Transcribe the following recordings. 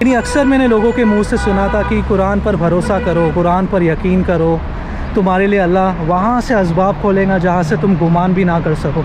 यानी अक्सर मैंने लोगों के मुंह से सुना था कि कुरान पर भरोसा करो, कुरान पर यकीन करो, तुम्हारे लिए अल्लाह वहाँ से असबाब खोलेगा जहाँ से तुम गुमान भी ना कर सको।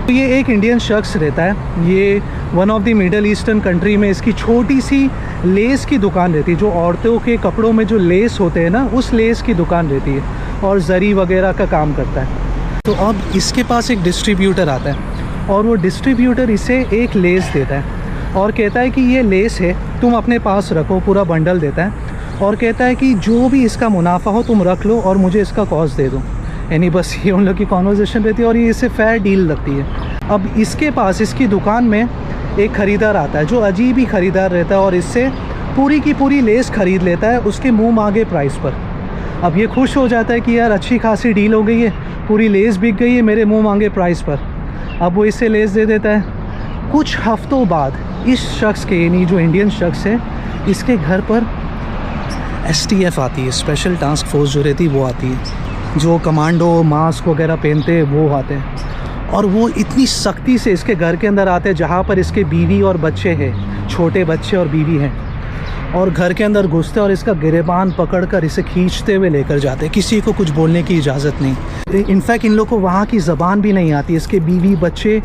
तो ये एक इंडियन शख्स रहता है, ये one of the middle eastern country में इसकी छोटी सी लेस की दुकान रहती है, जो औरतों के कपड़ों में जो लेस होते हैं ना, उस लेस की दुकान रहती है, और जरी वगैरह का काम करता है। तो अब इसके पास एक डिस्ट्रीब्यूटर आता है और वो डिस्ट्रीब्यूटर इसे एक लेस देता है और कहता है कि ये लेस है, तुम अपने पास रखो, पूरा बंडल देता है और कहता है कि जो भी इसका मुनाफा हो तुम रख लो और मुझे इसका कॉस्ट दे दो। यानी बस ये उन लोग की कॉन्वर्जेशन रहती है और ये इसे फेयर डील लगती है। अब इसके पास इसकी दुकान में एक ख़रीदार आता है जो अजीब ही ख़रीदार रहता है और इससे पूरी की पूरी लेस ख़रीद लेता है उसके मुंह मांगे प्राइस पर। अब ये खुश हो जाता है कि यार अच्छी खासी डील हो गई है, पूरी लेस बिक गई है मेरे मुंह मांगे प्राइस पर। अब वो इससे लेस दे देता है। कुछ हफ्तों बाद इस शख्स के, यानी जो इंडियन शख्स है, इसके घर पर STF आती है, स्पेशल टास्क फोर्स जो रहती है वो आती है, जो कमांडो मास्क वगैरह पहनते हैं वो आते हैं और वो इतनी सख्ती से इसके घर के अंदर आते हैं जहाँ पर इसके बीवी और बच्चे हैं, छोटे बच्चे और बीवी हैं, और घर के अंदर घुसते और इसका गिरेबान पकड़कर इसे खींचते हुए लेकर जाते हैं। किसी को कुछ बोलने की इजाज़त नहीं। इनफैक्ट इन लोग को वहाँ की ज़बान भी नहीं आती, इसके बीवी बच्चे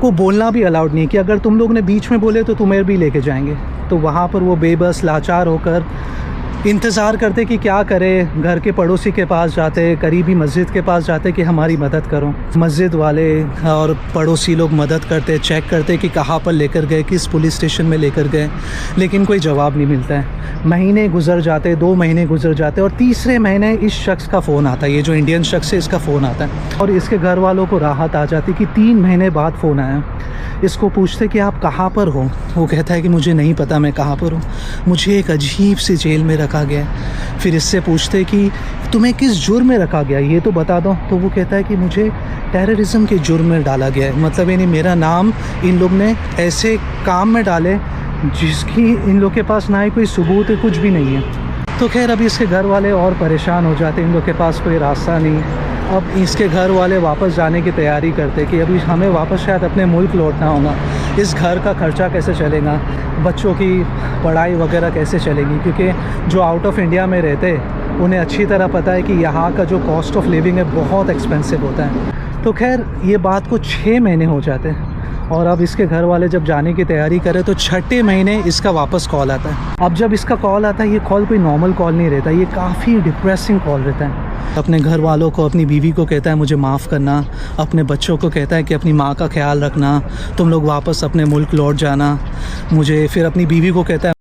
को बोलना भी अलाउड नहीं कि अगर तुम लोग ने बीच में बोले तो तुम्हें भी लेके जाएंगे। तो वहाँ पर वो बेबस लाचार होकर इंतज़ार करते कि क्या करें, घर के पड़ोसी के पास जाते, करीबी मस्जिद के पास जाते कि हमारी मदद करो। मस्जिद वाले और पड़ोसी लोग मदद करते, चेक करते कि कहाँ पर लेकर गए, किस पुलिस स्टेशन में लेकर गए, लेकिन कोई जवाब नहीं मिलता है। महीने गुजर जाते, 2 महीने गुजर जाते और तीसरे महीने इस शख्स का फ़ोन आता है, ये जो इंडियन शख्स है इसका फ़ोन आता है और इसके घर वालों को राहत आ जाती कि 3 महीने बाद फ़ोन आया। इसको पूछते कि आप कहाँ पर हो, वो कहता है कि मुझे नहीं पता मैं कहाँ पर हूँ, मुझे एक अजीब सी जेल में रखा गया है। फिर इससे पूछते कि तुम्हें किस जुर्म में रखा गया ये तो बता दो, तो वो कहता है कि मुझे टेररिज्म के जुर्म में डाला गया है। मतलब यानी मेरा नाम इन लोग ने ऐसे काम में डाले जिसकी इन लोग के पास ना ही कोई सबूत है, कुछ भी नहीं है। तो खैर अभी इसके घर वाले और परेशान हो जाते, इन लोग के पास कोई रास्ता नहीं। अब इसके घर वाले वापस जाने की तैयारी करते कि अभी हमें वापस शायद अपने मुल्क लौटना होगा, इस घर का खर्चा कैसे चलेगा, बच्चों की पढ़ाई वगैरह कैसे चलेगी, क्योंकि जो आउट ऑफ इंडिया में रहते उन्हें अच्छी तरह पता है कि यहाँ का जो कॉस्ट ऑफ लिविंग है बहुत एक्सपेंसिव होता है। तो खैर ये बात को 6 महीने हो जाते हैं और अब इसके घर वाले जब जाने की तैयारी करें तो 6ठे महीने इसका वापस कॉल आता है। अब जब इसका कॉल आता है ये कॉल कोई नॉर्मल कॉल नहीं रहता, ये काफ़ी डिप्रेसिंग कॉल रहता है। अपने घर वालों को, अपनी बीवी को कहता है मुझे माफ़ करना, अपने बच्चों को कहता है कि अपनी माँ का ख्याल रखना, तुम लोग वापस अपने मुल्क लौट जाना। मुझे फिर अपनी बीवी को कहता है